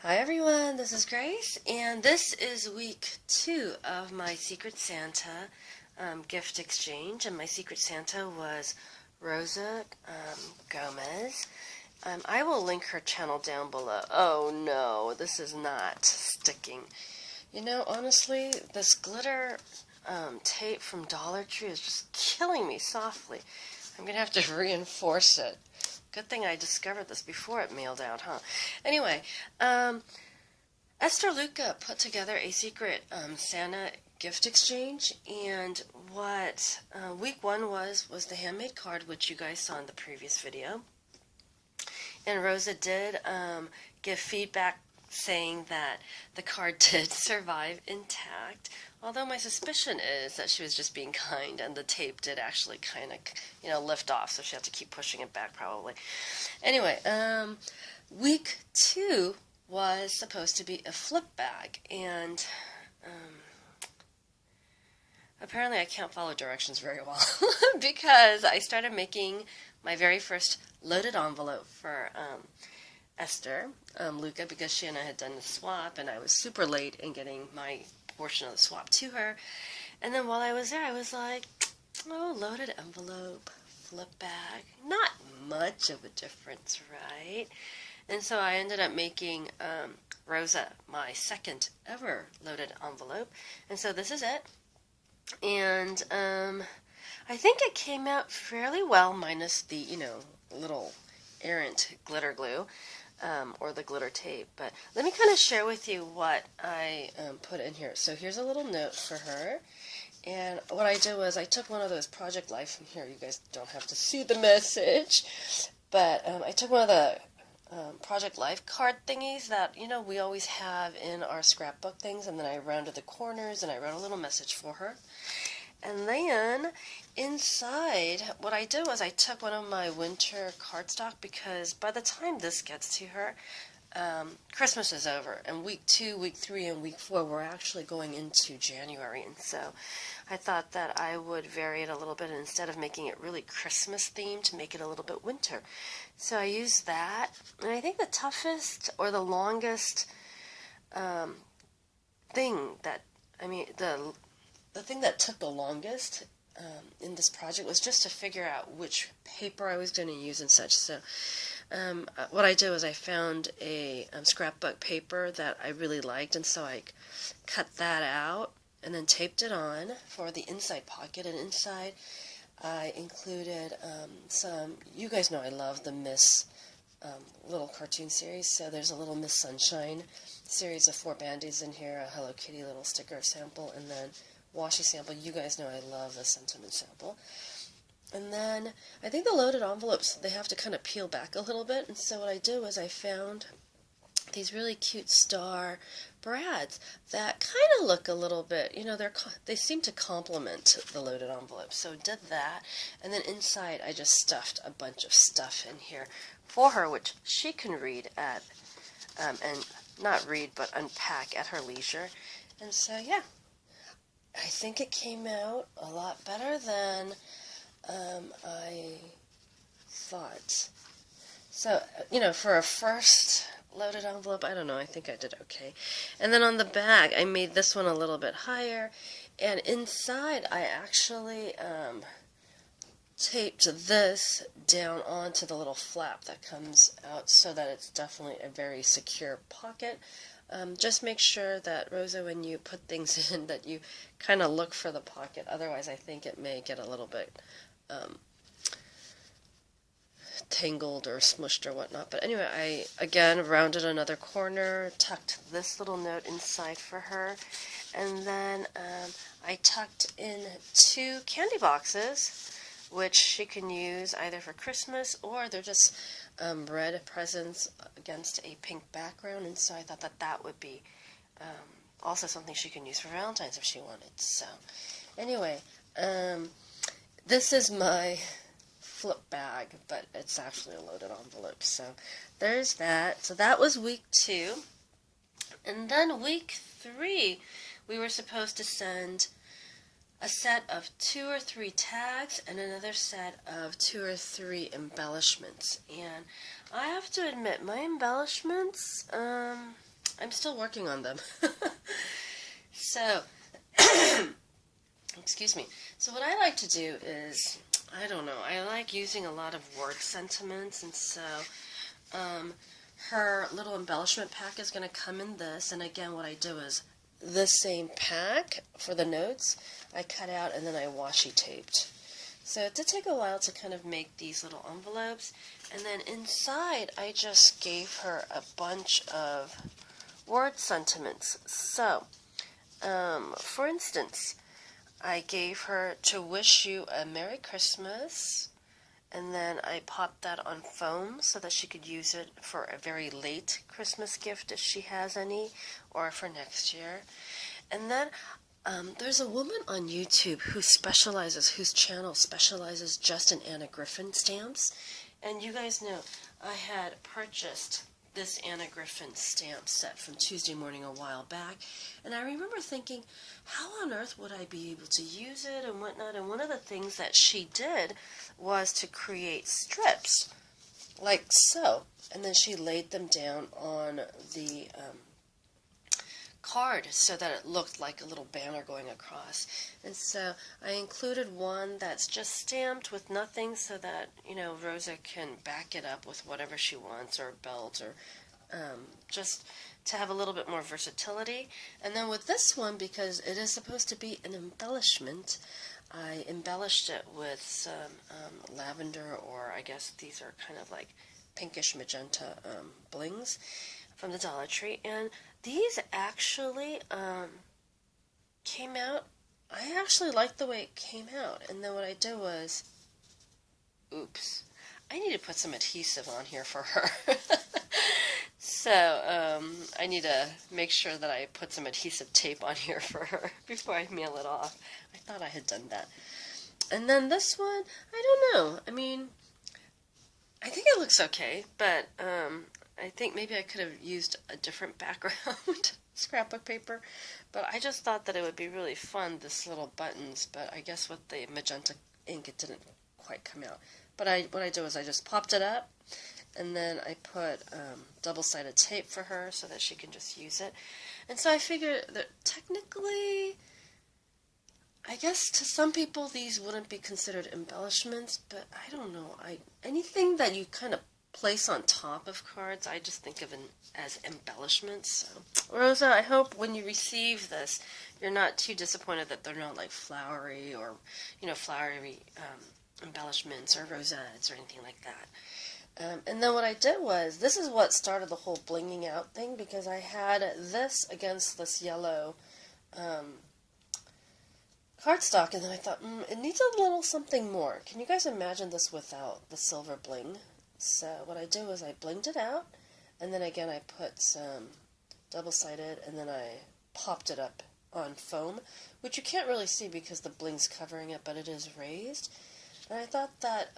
Hi everyone, this is Grace, and this is week 2 of my Secret Santa gift exchange, and my Secret Santa was Rosa Gomez. I will link her channel down below. Oh no, this is not sticking. You know, honestly, this glitter tape from Dollar Tree is just killing me softly. I'm going to have to reinforce it. Good thing I discovered this before it mailed out, huh? Anyway, Esther Luca put together a secret Santa gift exchange, and what week 1 was the handmade card, which you guys saw in the previous video. And Rosa did give feedback saying that the card did survive intact, although my suspicion is that she was just being kind and the tape did actually kind of, lift off, so she had to keep pushing it back probably. Anyway, week 2 was supposed to be a flip bag, and apparently I can't follow directions very well because I started making my very first loaded envelope for Esther Luca, because she and I had done the swap, and I was super late in getting my portion of the swap to her. And then while I was there, I was like, oh, loaded envelope, flip bag, not much of a difference, right? And so I ended up making Rosa my second ever loaded envelope. And so this is it. And I think it came out fairly well, minus the, little errant glitter glue. Or the glitter tape. But let me kind of share with you what I put in here. So here's a little note for her. And what I did was I took one of those Project Life from here. You guys don't have to see the message. But I took one of the Project Life card thingies that, we always have in our scrapbook things. And then I rounded the corners and I wrote a little message for her. And then inside, what I did was I took one of my winter cardstock, because by the time this gets to her, Christmas is over, and week 2, week 3, and week 4, we're actually going into January, and so I thought that I would vary it a little bit, and instead of making it really Christmas themed, to make it a little bit winter. So I used that, and I think the toughest or the longest thing that, the thing that took the longest in this project was just to figure out which paper I was going to use and such. So what I did was I found a scrapbook paper that I really liked, and so I cut that out and then taped it on for the inside pocket. And inside I included some, you guys know I love the Miss little cartoon series, so there's a little Miss Sunshine series of 4 Band-Aids in here, a Hello Kitty little sticker sample, and then washi sample. You guys know I love the sentiment sample. And then I think the loaded envelopes, they have to kind of peel back a little bit, and so what I did was I found these really cute star brads that kind of look a little bit, they seem to complement the loaded envelope. So did that, and then inside I just stuffed a bunch of stuff in here for her, which she can read at, and not read, but unpack at her leisure. And so, yeah, I think it came out a lot better than I thought. So, for a first loaded envelope, I don't know, I think I did okay. And then on the bag, I made this one a little bit higher, and inside I actually taped this down onto the little flap that comes out, so that it's definitely a very secure pocket. Just make sure that, Rosa, when you put things in, that you kind of look for the pocket. Otherwise, I think it may get a little bit tangled or smushed or whatnot. But anyway, I, again, rounded another corner, tucked this little note inside for her, and then I tucked in 2 candy boxes, which she can use either for Christmas, or they're just red presents against a pink background, and so I thought that that would be also something she can use for Valentine's if she wanted. So anyway, this is my flip bag, but it's actually a loaded envelope. So there's that. So that was week 2. And then week 3, we were supposed to send a set of 2 or 3 tags and another set of 2 or 3 embellishments. And I have to admit, my embellishments, I'm still working on them. So, excuse me. So what I like to do is, I don't know, I like using a lot of word sentiments, and so her little embellishment pack is going to come in this, and again what I do is the same pack for the notes, I cut out and then I washi taped. So it did take a while to kind of make these little envelopes, and then inside I just gave her a bunch of word sentiments. So, for instance, I gave her to wish you a Merry Christmas, and then I popped that on foam so that she could use it for a very late Christmas gift if she has any, or for next year. And then there's a woman on YouTube whose channel specializes just in Anna Griffin stamps. And you guys know I had purchased this Anna Griffin stamp set from Tuesday Morning a while back, and I remember thinking, how on earth would I be able to use it and whatnot? And one of the things that she did was to create strips, like so, and then she laid them down on the card so that it looked like a little banner going across. And so I included one that's just stamped with nothing so that, you know, Rosa can back it up with whatever she wants, or a belt, or just to have a little bit more versatility. And then with this one, because it is supposed to be an embellishment, I embellished it with some lavender, or I guess these are kind of like pinkish magenta blings from the Dollar Tree. And these actually came out, I actually liked the way it came out. And then what I did was, oops, I need to put some adhesive on here for her. So I need to make sure that I put some adhesive tape on here for her before I mail it off. I thought I had done that. And then this one, I don't know. I mean, I think it looks okay, but I think maybe I could have used a different background scrapbook paper. But I just thought that it would be really fun, this little buttons. But I guess with the magenta ink, it didn't quite come out. But what I did was I just popped it up, and then I put double-sided tape for her so that she can just use it. And so I figured that technically, I guess to some people these wouldn't be considered embellishments, but I don't know. Anything that you kind of place on top of cards, I just think of as embellishments. So, Rosa, I hope when you receive this, you're not too disappointed that they're not like flowery, or, you know, flowery embellishments or rosettes or anything like that. And then what I did was, this is what started the whole blinging out thing, because I had this against this yellow cardstock, and then I thought, it needs a little something more. Can you guys imagine this without the silver bling? So what I did was I blinged it out, and then again I put some double-sided, and then I popped it up on foam, which you can't really see because the bling's covering it, but it is raised. And I thought that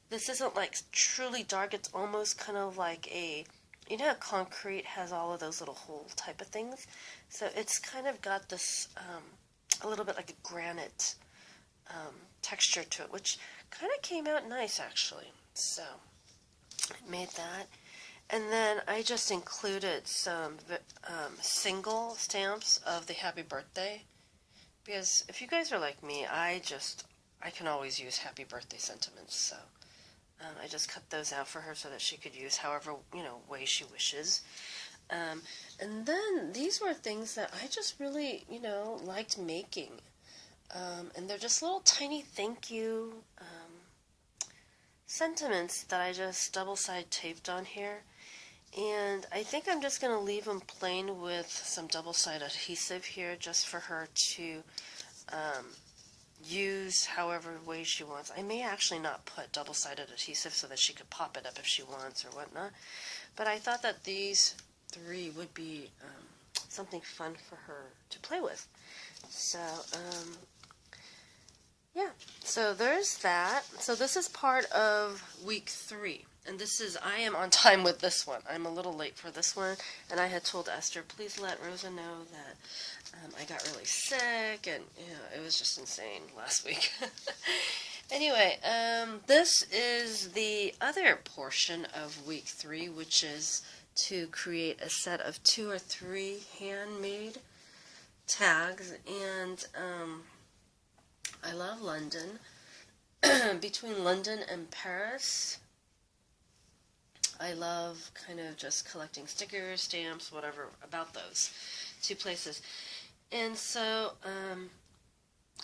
this isn't like truly dark, it's almost kind of like a, you know how concrete has all of those little hole type of things? So it's kind of got this, a little bit like a granite texture to it, which kind of came out nice actually. So I made that. And then I just included some single stamps of the happy birthday, because if you guys are like me, I can always use happy birthday sentiments, so I just cut those out for her so that she could use however, you know, way she wishes. And then these were things that I just really, you know, liked making. And they're just little tiny thank you sentiments that I just double-side taped on here. And I think I'm just going to leave them plain with some double-side adhesive here just for her to use however way she wants. I may actually not put double-sided adhesive so that she could pop it up if she wants or whatnot. But I thought that these three would be something fun for her to play with. So, yeah, so there's that. So this is part of week 3. And this is, I am on time with this one. I'm a little late for this one. And I had told Esther, please let Rosa know that I got really sick. And, you know, it was just insane last week. Anyway, this is the other portion of week 3, which is to create a set of 2 or 3 handmade tags, and I love London. Between London and Paris, I love kind of just collecting stickers, stamps, whatever about those 2 places. And so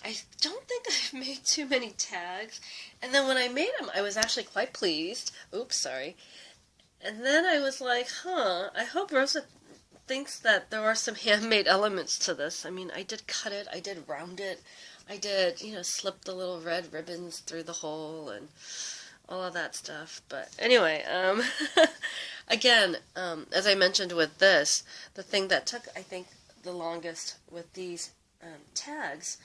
I don't think I've made too many tags. And then when I made them, I was actually quite pleased. Oops, sorry. And then I was like, I hope Rosa thinks that there are some handmade elements to this. I mean, I did cut it, I did round it, I did, slip the little red ribbons through the hole and all of that stuff. But anyway, again, as I mentioned with this, the thing that took, I think, the longest with these tags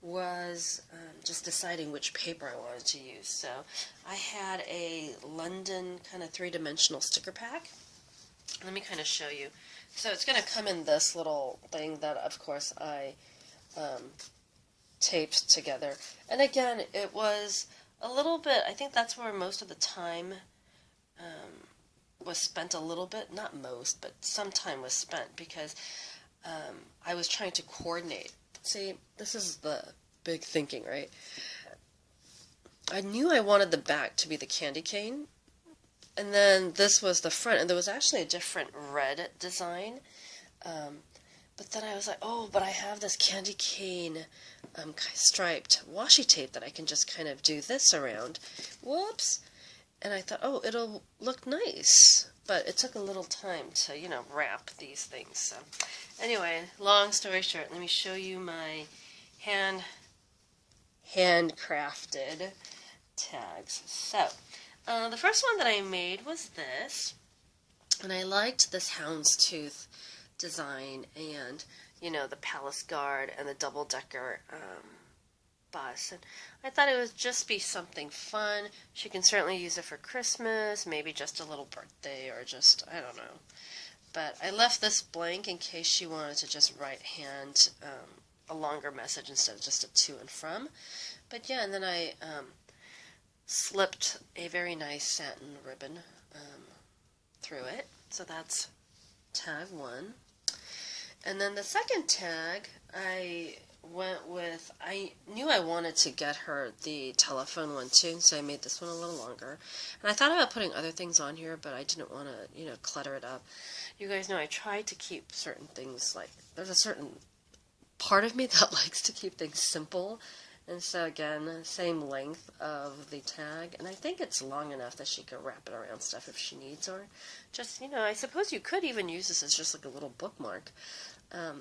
was just deciding which paper I wanted to use. So I had a London kind of 3-dimensional sticker pack. Let me kind of show you. So it's going to come in this little thing that, of course, I taped together. And again, it was a little bit, I think that's where most of the time was spent a little bit. Not most, but some time was spent because I was trying to coordinate. See, this is the big thinking, right? I knew I wanted the back to be the candy cane. And then this was the front, and there was actually a different red design. But then I was like, oh, but I have this candy cane striped washi tape that I can just kind of do this around. Whoops! And I thought, oh, it'll look nice. But it took a little time to, wrap these things. So anyway, long story short, let me show you my handcrafted tags. So the first one that I made was this, and I liked this houndstooth design and, the palace guard and the double-decker bus. And I thought it would just be something fun. She can certainly use it for Christmas, maybe just a little birthday, or just, I don't know. But I left this blank in case she wanted to just right hand a longer message instead of just a to and from. But yeah, and then I slipped a very nice satin ribbon through it. So that's tag 1. And then the second tag, I went with, I knew I wanted to get her the telephone one too, so I made this one a little longer. And I thought about putting other things on here, but I didn't want to, clutter it up. You guys know I try to keep certain things, like, there's a certain part of me that likes to keep things simple. And so again, same length of the tag, and I think it's long enough that she could wrap it around stuff if she needs, or just, I suppose you could even use this as just like a little bookmark,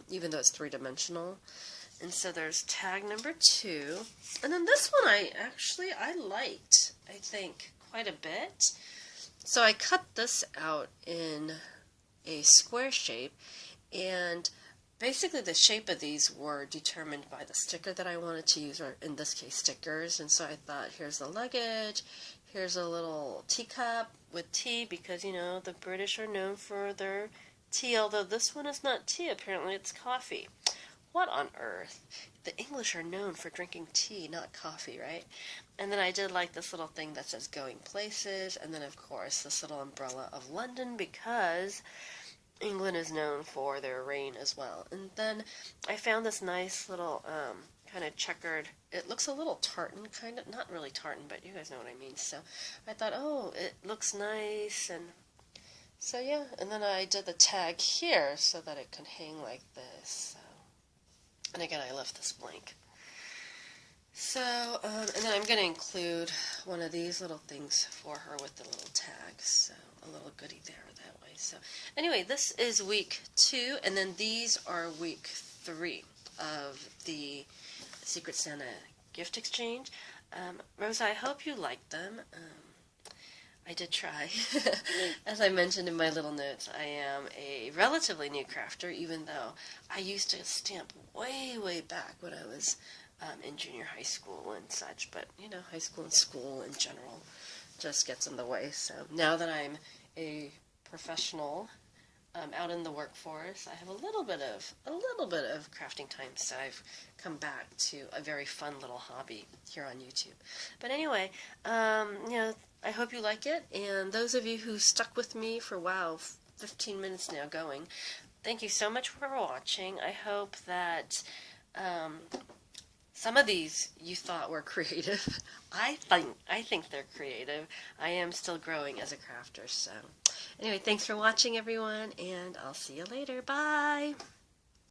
even though it's 3-dimensional. And so there's tag number 2, and then this one I liked, I think, quite a bit. So I cut this out in a square shape, and basically the shape of these were determined by the sticker that I wanted to use, or in this case stickers. And so I thought, here's the luggage, here's a little teacup with tea, because the British are known for their tea, although this one is not tea, apparently it's coffee. What on earth? The English are known for drinking tea, not coffee, right? And then I did like this little thing that says going places, and then of course this little umbrella of London, because England is known for their rain as well. And then I found this nice little kind of checkered, it looks a little tartan, kind of, not really tartan, but you guys know what I mean. So I thought, oh, it looks nice, and so yeah, and then I did the tag here so that it could hang like this. So. And again, I left this blank. So, and then I'm going to include one of these little things for her with the little tags, so a little goodie there that way. So anyway, this is week 2, and then these are week 3 of the Secret Santa gift exchange. Rosa, I hope you liked them. I did try. As I mentioned in my little notes, I am a relatively new crafter, even though I used to stamp way, way back when I was in junior high school and such. But, high school and school in general just gets in the way. So now that I'm a professional out in the workforce, I have a little bit of crafting time, so I've come back to a very fun little hobby here on YouTube. But anyway, I hope you like it, and those of you who stuck with me for, wow, 15 minutes now going. Thank you so much for watching. I hope that some of these you thought were creative. I think they're creative. I am still growing as a crafter. So anyway, thanks for watching, everyone, and I'll see you later. Bye.